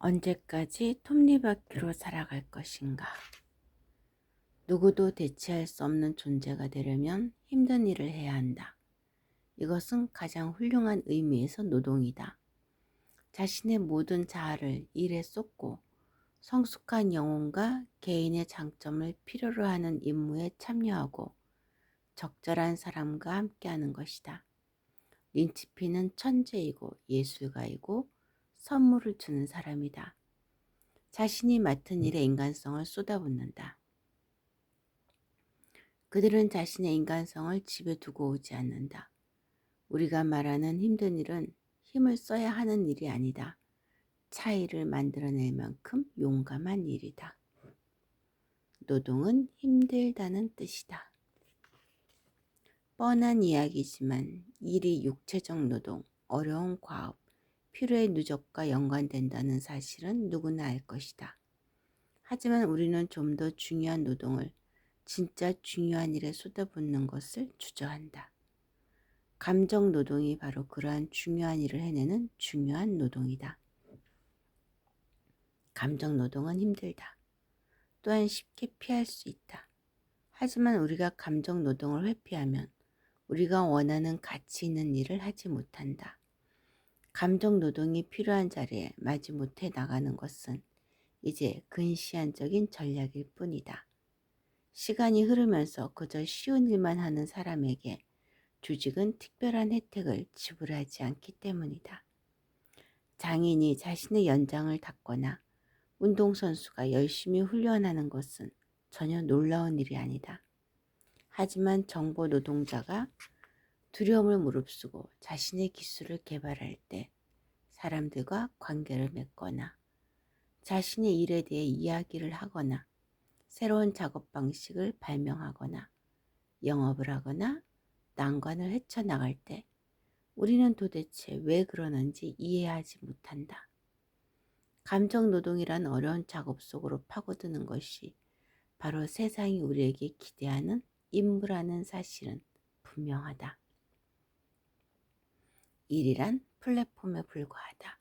언제까지 톱니바퀴로 살아갈 것인가? 누구도 대체할 수 없는 존재가 되려면 힘든 일을 해야 한다. 이것은 가장 훌륭한 의미에서 노동이다. 자신의 모든 자아를 일에 쏟고 성숙한 영혼과 개인의 장점을 필요로 하는 임무에 참여하고 적절한 사람과 함께하는 것이다. 린치피는 천재이고 예술가이고 선물을 주는 사람이다. 자신이 맡은 일에 인간성을 쏟아붓는다. 그들은 자신의 인간성을 집에 두고 오지 않는다. 우리가 말하는 힘든 일은 힘을 써야 하는 일이 아니다. 차이를 만들어낼 만큼 용감한 일이다. 노동은 힘들다는 뜻이다. 뻔한 이야기지만 일이 육체적 노동, 어려운 과업, 필요의 누적과 연관된다는 사실은 누구나 알 것이다. 하지만 우리는 좀 더 중요한 노동을 진짜 중요한 일에 쏟아붓는 것을 주저한다. 감정 노동이 바로 그러한 중요한 일을 해내는 중요한 노동이다. 감정 노동은 힘들다. 또한 쉽게 피할 수 있다. 하지만 우리가 감정 노동을 회피하면 우리가 원하는 가치 있는 일을 하지 못한다. 감정 노동이 필요한 자리에 마지못해 나가는 것은 이제 근시안적인 전략일 뿐이다. 시간이 흐르면서 그저 쉬운 일만 하는 사람에게 조직은 특별한 혜택을 지불하지 않기 때문이다. 장인이 자신의 연장을 닦거나 운동선수가 열심히 훈련하는 것은 전혀 놀라운 일이 아니다. 하지만 정보 노동자가 두려움을 무릅쓰고 자신의 기술을 개발할 때 사람들과 관계를 맺거나 자신의 일에 대해 이야기를 하거나 새로운 작업 방식을 발명하거나 영업을 하거나 난관을 헤쳐나갈 때 우리는 도대체 왜 그러는지 이해하지 못한다. 감정 노동이란 어려운 작업 속으로 파고드는 것이 바로 세상이 우리에게 기대하는 임무라는 사실은 분명하다. 일이란 플랫폼에 불과하다.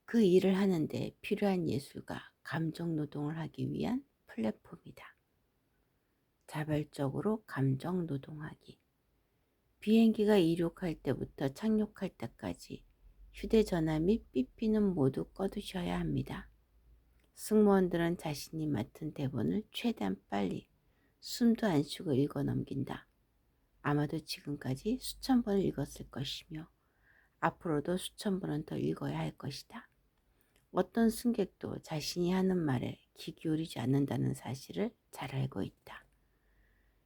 그 일을 하는데 필요한 예술과 감정 노동을 하기 위한 플랫폼이다. 자발적으로 감정 노동하기. 비행기가 이륙할 때부터 착륙할 때까지 휴대전화 및 삐삐는 모두 꺼두셔야 합니다. 승무원들은 자신이 맡은 대본을 최대한 빨리 숨도 안 쉬고 읽어 넘긴다. 아마도 지금까지 수천 번을 읽었을 것이며 앞으로도 수천 번은 더 읽어야 할 것이다. 어떤 승객도 자신이 하는 말에 귀 기울이지 않는다는 사실을 잘 알고 있다.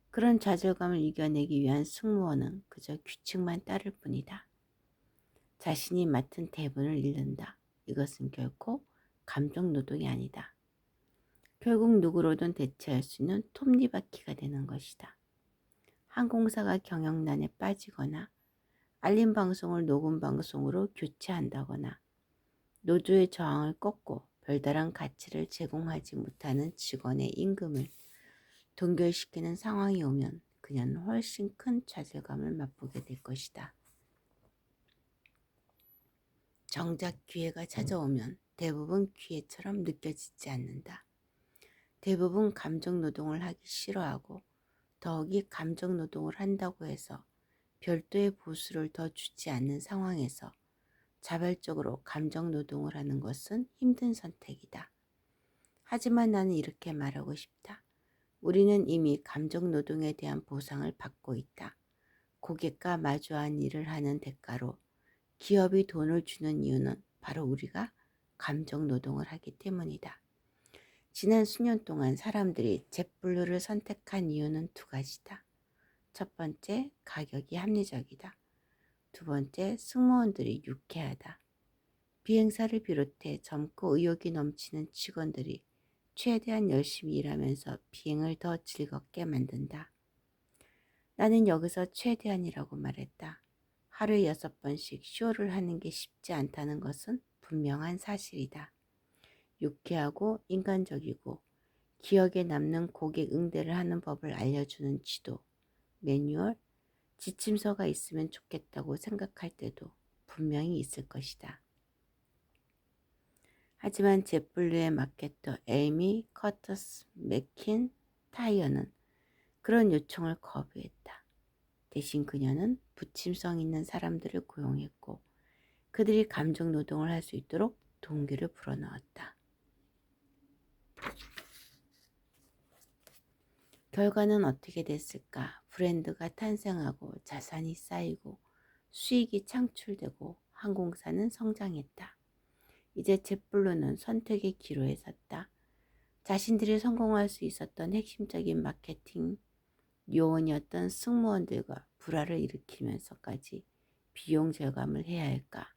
그런 좌절감을 이겨내기 위한 승무원은 그저 규칙만 따를 뿐이다. 자신이 맡은 대본을 읽는다. 이것은 결코 감정 노동이 아니다. 결국 누구로든 대체할 수 있는 톱니바퀴가 되는 것이다. 항공사가 경영난에 빠지거나 알림 방송을 녹음 방송으로 교체한다거나 노조의 저항을 꺾고 별다른 가치를 제공하지 못하는 직원의 임금을 동결시키는 상황이 오면 그녀는 훨씬 큰 좌절감을 맛보게 될 것이다. 정작 기회가 찾아오면 대부분 기회처럼 느껴지지 않는다. 대부분 감정 노동을 하기 싫어하고 더욱이 감정 노동을 한다고 해서 별도의 보수를 더 주지 않는 상황에서 자발적으로 감정 노동을 하는 것은 힘든 선택이다. 하지만 나는 이렇게 말하고 싶다. 우리는 이미 감정 노동에 대한 보상을 받고 있다. 고객과 마주한 일을 하는 대가로 기업이 돈을 주는 이유는 바로 우리가 감정 노동을 하기 때문이다. 지난 수년 동안 사람들이 젯블루를 선택한 이유는 두 가지다. 첫 번째, 가격이 합리적이다. 두 번째, 승무원들이 유쾌하다. 비행사를 비롯해 젊고 의욕이 넘치는 직원들이 최대한 열심히 일하면서 비행을 더 즐겁게 만든다. 나는 여기서 최대한이라고 말했다. 하루에 6번씩 쇼를 하는 게 쉽지 않다는 것은 분명한 사실이다. 유쾌하고 인간적이고 기억에 남는 고객 응대를 하는 법을 알려주는 지도, 매뉴얼, 지침서가 있으면 좋겠다고 생각할 때도 분명히 있을 것이다. 하지만 젯블루의 마케터 에이미 커터스 맥킨 타이어는 그런 요청을 거부했다. 대신 그녀는 부침성 있는 사람들을 고용했고 그들이 감정 노동을 할 수 있도록 동기를 불어넣었다. 결과는 어떻게 됐을까? 브랜드가 탄생하고 자산이 쌓이고 수익이 창출되고 항공사는 성장했다. 이제 젯블루는 선택의 기로에 섰다. 자신들이 성공할 수 있었던 핵심적인 마케팅 요원이었던 승무원들과 불화를 일으키면서까지 비용 절감을 해야 할까?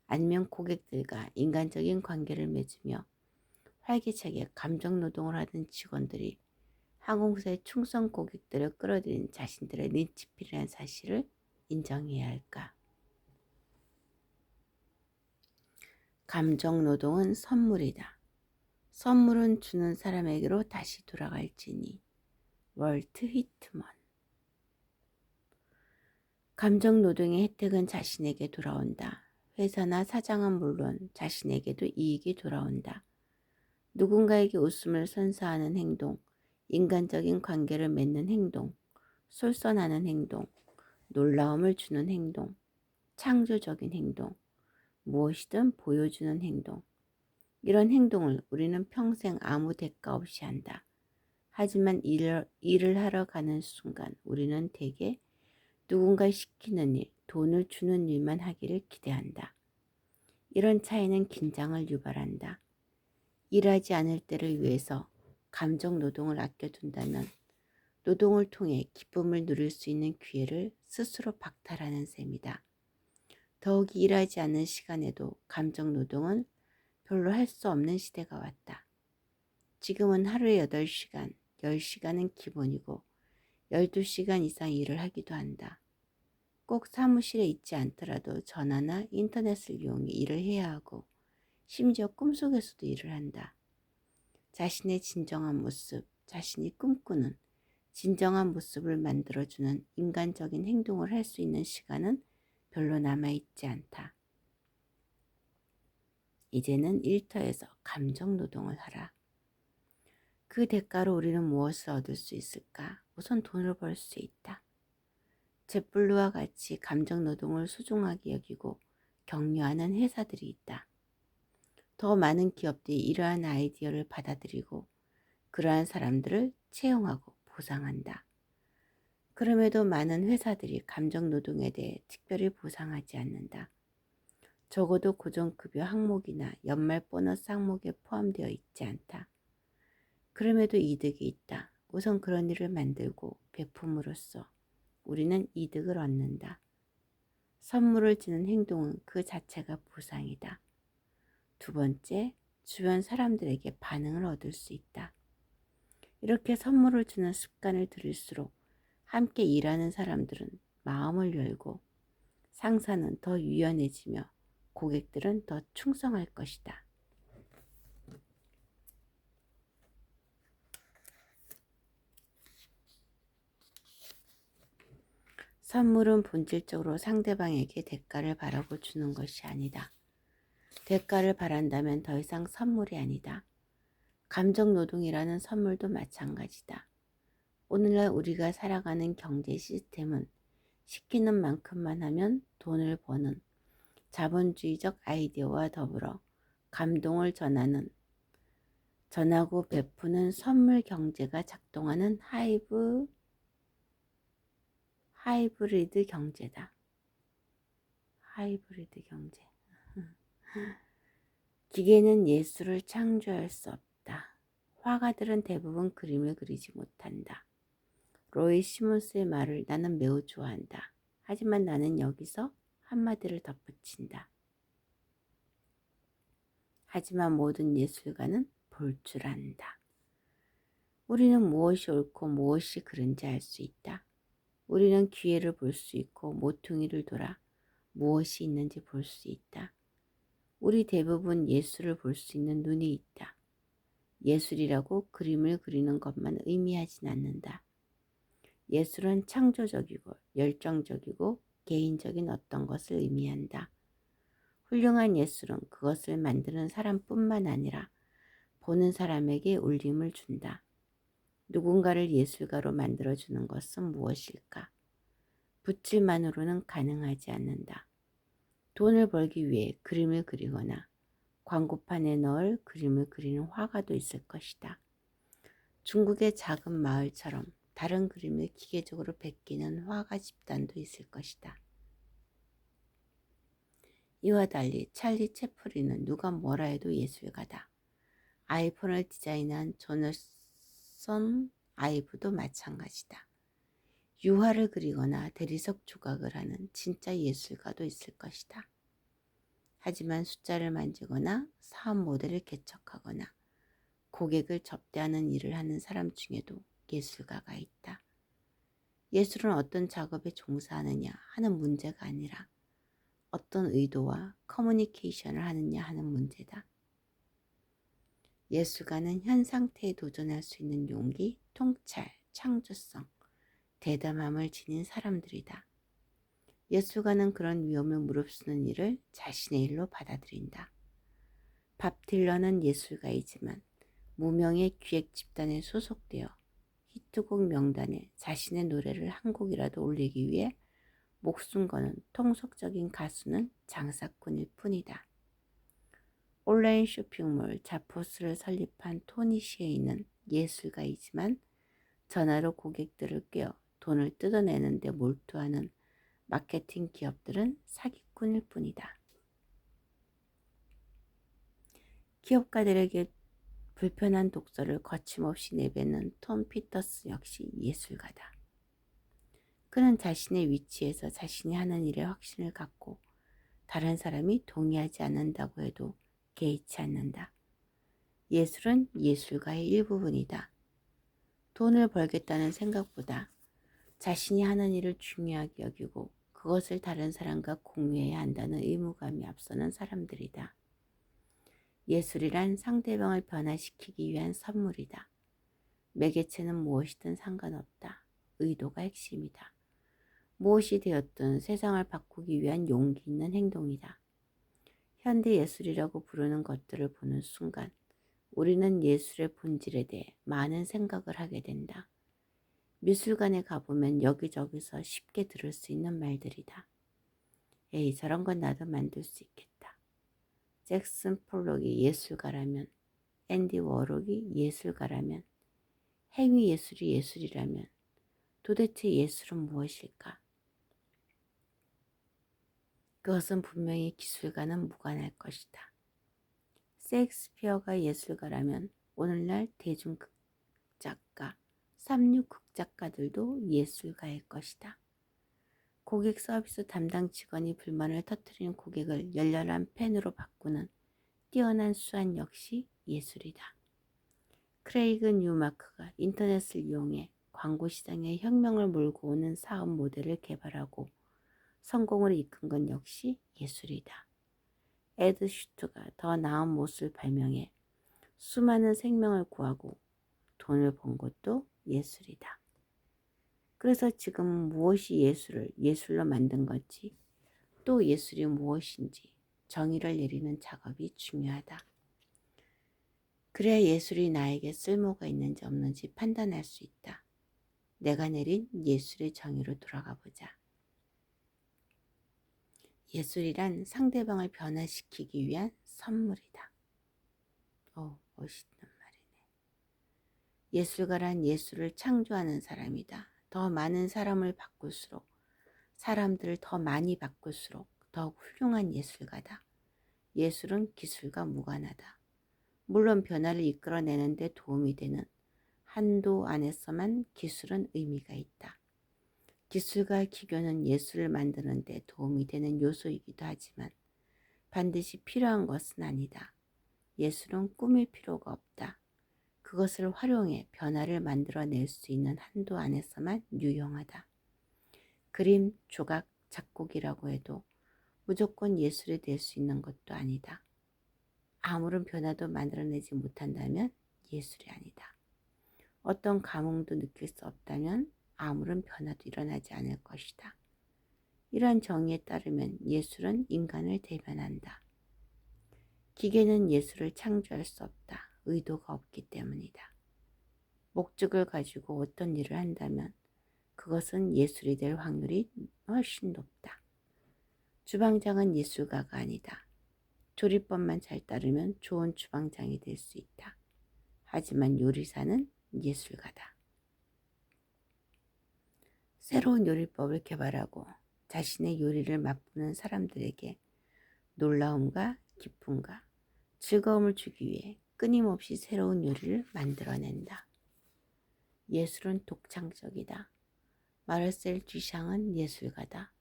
아니면 고객들과 인간적인 관계를 맺으며 활기차게 감정 노동을 하던 직원들이 항공사의 충성 고객들을 끌어들인 자신들의 린치필이라는 사실을 인정해야 할까? 감정 노동은 선물이다. 선물은 주는 사람에게로 다시 돌아갈지니. 월트 히트먼. 감정 노동의 혜택은 자신에게 돌아온다. 회사나 사장은 물론 자신에게도 이익이 돌아온다. 누군가에게 웃음을 선사하는 행동, 인간적인 관계를 맺는 행동, 솔선하는 행동, 놀라움을 주는 행동, 창조적인 행동, 무엇이든 보여주는 행동. 이런 행동을 우리는 평생 아무 대가 없이 한다. 하지만 일을 하러 가는 순간 우리는 대개 누군가 시키는 일, 돈을 주는 일만 하기를 기대한다. 이런 차이는 긴장을 유발한다. 일하지 않을 때를 위해서 감정 노동을 아껴둔다면 노동을 통해 기쁨을 누릴 수 있는 기회를 스스로 박탈하는 셈이다. 더욱이 일하지 않는 시간에도 감정 노동은 별로 할 수 없는 시대가 왔다. 지금은 하루에 8시간, 10시간은 기본이고 12시간 이상 일을 하기도 한다. 꼭 사무실에 있지 않더라도 전화나 인터넷을 이용해 일을 해야 하고 심지어 꿈속에서도 일을 한다. 자신의 진정한 모습, 자신이 꿈꾸는 진정한 모습을 만들어주는 인간적인 행동을 할 수 있는 시간은 별로 남아있지 않다. 이제는 일터에서 감정 노동을 하라. 그 대가로 우리는 무엇을 얻을 수 있을까? 우선 돈을 벌 수 있다. 젯블루와 같이 감정 노동을 소중하게 여기고 격려하는 회사들이 있다. 더 많은 기업들이 이러한 아이디어를 받아들이고 그러한 사람들을 채용하고 보상한다. 그럼에도 많은 회사들이 감정 노동에 대해 특별히 보상하지 않는다. 적어도 고정급여 항목이나 연말 보너스 항목에 포함되어 있지 않다. 그럼에도 이득이 있다. 우선 그런 일을 만들고 베품으로써 우리는 이득을 얻는다. 선물을 주는 행동은 그 자체가 보상이다. 두 번째, 주변 사람들에게 반응을 얻을 수 있다. 이렇게 선물을 주는 습관을 들일수록 함께 일하는 사람들은 마음을 열고 상사는 더 유연해지며 고객들은 더 충성할 것이다. 선물은 본질적으로 상대방에게 대가를 바라고 주는 것이 아니다. 대가를 바란다면 더 이상 선물이 아니다. 감정 노동이라는 선물도 마찬가지다. 오늘날 우리가 살아가는 경제 시스템은 시키는 만큼만 하면 돈을 버는 자본주의적 아이디어와 더불어 감동을 전하고 베푸는 선물 경제가 작동하는 하이브리드 경제다. 하이브리드 경제. 기계는 예술을 창조할 수 없다. 화가들은 대부분 그림을 그리지 못한다. 로이 시몬스의 말을 나는 매우 좋아한다. 하지만 나는 여기서 한마디를 덧붙인다. 하지만 모든 예술가는 볼 줄 안다. 우리는 무엇이 옳고 무엇이 그른지 알 수 있다. 우리는 기회를 볼 수 있고 모퉁이를 돌아 무엇이 있는지 볼 수 있다. 우리 대부분 예술을 볼 수 있는 눈이 있다. 예술이라고 그림을 그리는 것만 의미하진 않는다. 예술은 창조적이고 열정적이고 개인적인 어떤 것을 의미한다. 훌륭한 예술은 그것을 만드는 사람뿐만 아니라 보는 사람에게 울림을 준다. 누군가를 예술가로 만들어주는 것은 무엇일까? 붓질만으로는 가능하지 않는다. 돈을 벌기 위해 그림을 그리거나 광고판에 넣을 그림을 그리는 화가도 있을 것이다. 중국의 작은 마을처럼 다른 그림을 기계적으로 베끼는 화가 집단도 있을 것이다. 이와 달리 찰리 채플린은 누가 뭐라 해도 예술가다. 아이폰을 디자인한 조너선 아이브도 마찬가지다. 유화를 그리거나 대리석 조각을 하는 진짜 예술가도 있을 것이다. 하지만 숫자를 만지거나 사업 모델을 개척하거나 고객을 접대하는 일을 하는 사람 중에도 예술가가 있다. 예술은 어떤 작업에 종사하느냐 하는 문제가 아니라 어떤 의도와 커뮤니케이션을 하느냐 하는 문제다. 예술가는 현 상태에 도전할 수 있는 용기, 통찰, 창조성, 대담함을 지닌 사람들이다. 예술가는 그런 위험을 무릅쓰는 일을 자신의 일로 받아들인다. 밥 딜런은 예술가이지만 무명의 기획 집단에 소속되어 히트곡 명단에 자신의 노래를 한 곡이라도 올리기 위해 목숨 거는 통속적인 가수는 장사꾼일 뿐이다. 온라인 쇼핑몰 자포스를 설립한 토니 셰이는 예술가이지만 전화로 고객들을 꿰어 돈을 뜯어내는 데 몰두하는 마케팅 기업들은 사기꾼일 뿐이다. 기업가들에게 불편한 독서를 거침없이 내뱉는 톰 피터스 역시 예술가다. 그는 자신의 위치에서 자신이 하는 일에 확신을 갖고 다른 사람이 동의하지 않는다고 해도 개의치 않는다. 예술은 예술가의 일부분이다. 돈을 벌겠다는 생각보다 자신이 하는 일을 중요하게 여기고 그것을 다른 사람과 공유해야 한다는 의무감이 앞서는 사람들이다. 예술이란 상대방을 변화시키기 위한 선물이다. 매개체는 무엇이든 상관없다. 의도가 핵심이다. 무엇이 되었든 세상을 바꾸기 위한 용기 있는 행동이다. 현대 예술이라고 부르는 것들을 보는 순간 우리는 예술의 본질에 대해 많은 생각을 하게 된다. 미술관에 가보면 여기저기서 쉽게 들을 수 있는 말들이다. 에이, 저런 건 나도 만들 수 있겠다. 잭슨 폴록이 예술가라면, 앤디 워록이 예술가라면, 행위 예술이 예술이라면 도대체 예술은 무엇일까? 그것은 분명히 기술과는 무관할 것이다. 셰익스피어가 예술가라면 오늘날 대중극작가, 삼류극작가들도 예술가일 것이다. 고객 서비스 담당 직원이 불만을 터뜨리는 고객을 열렬한 팬으로 바꾸는 뛰어난 수완 역시 예술이다. 크레이그 뉴마크가 인터넷을 이용해 광고 시장에 혁명을 몰고 오는 사업 모델을 개발하고 성공을 이끈 건 역시 예술이다. 에드 슈트가 더 나은 못을 발명해 수많은 생명을 구하고 돈을 번 것도 예술이다. 그래서 지금 무엇이 예술을 예술로 만든 건지 또 예술이 무엇인지 정의를 내리는 작업이 중요하다. 그래야 예술이 나에게 쓸모가 있는지 없는지 판단할 수 있다. 내가 내린 예술의 정의로 돌아가 보자. 예술이란 상대방을 변화시키기 위한 선물이다. 멋있는 말이네. 예술가란 예술을 창조하는 사람이다. 더 많은 사람을 바꿀수록, 사람들을 더 많이 바꿀수록 더욱 훌륭한 예술가다. 예술은 기술과 무관하다. 물론 변화를 이끌어내는 데 도움이 되는 한도 안에서만 기술은 의미가 있다. 기술과 기교는 예술을 만드는 데 도움이 되는 요소이기도 하지만 반드시 필요한 것은 아니다. 예술은 꾸밀 필요가 없다. 그것을 활용해 변화를 만들어낼 수 있는 한도 안에서만 유용하다. 그림, 조각, 작곡이라고 해도 무조건 예술이 될 수 있는 것도 아니다. 아무런 변화도 만들어내지 못한다면 예술이 아니다. 어떤 감흥도 느낄 수 없다면 아무런 변화도 일어나지 않을 것이다. 이러한 정의에 따르면 예술은 인간을 대변한다. 기계는 예술을 창조할 수 없다. 의도가 없기 때문이다. 목적을 가지고 어떤 일을 한다면 그것은 예술이 될 확률이 훨씬 높다. 주방장은 예술가가 아니다. 조리법만 잘 따르면 좋은 주방장이 될 수 있다. 하지만 요리사는 예술가다. 새로운 요리법을 개발하고 자신의 요리를 맛보는 사람들에게 놀라움과 기쁨과 즐거움을 주기 위해 끊임없이 새로운 요리를 만들어낸다. 예술은 독창적이다. 마르셀 듀샹은 예술가다.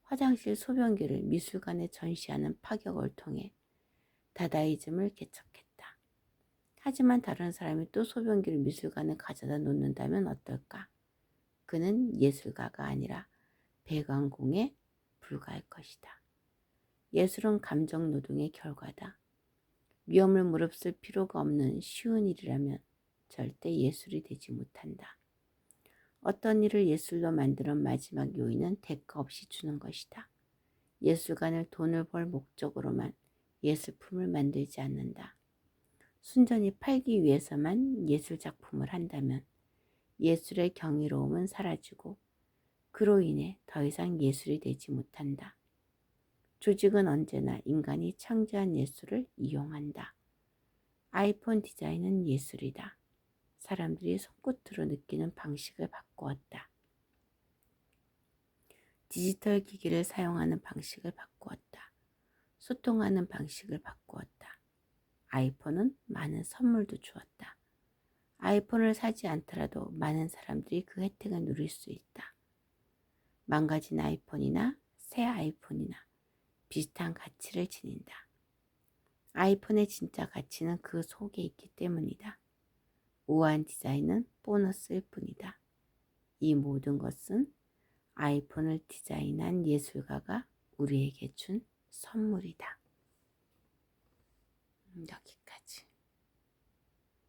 화장실 소변기를 미술관에 전시하는 파격을 통해 다다이즘을 개척했다. 하지만 다른 사람이 또 소변기를 미술관에 가져다 놓는다면 어떨까? 그는 예술가가 아니라 배관공에 불과할 것이다. 예술은 감정 노동의 결과다. 위험을 무릅쓸 필요가 없는 쉬운 일이라면 절대 예술이 되지 못한다. 어떤 일을 예술로 만드는 마지막 요인은 대가 없이 주는 것이다. 예술가는 돈을 벌 목적으로만 예술품을 만들지 않는다. 순전히 팔기 위해서만 예술작품을 한다면 예술의 경이로움은 사라지고 그로 인해 더 이상 예술이 되지 못한다. 조직은 언제나 인간이 창조한 예술을 이용한다. 아이폰 디자인은 예술이다. 사람들이 손끝으로 느끼는 방식을 바꾸었다. 디지털 기기를 사용하는 방식을 바꾸었다. 소통하는 방식을 바꾸었다. 아이폰은 많은 선물도 주었다. 아이폰을 사지 않더라도 많은 사람들이 그 혜택을 누릴 수 있다. 망가진 아이폰이나 새 아이폰이나 비슷한 가치를 지닌다. 아이폰의 진짜 가치는 그 속에 있기 때문이다. 우아한 디자인은 보너스일 뿐이다. 이 모든 것은 아이폰을 디자인한 예술가가 우리에게 준 선물이다. 여기까지.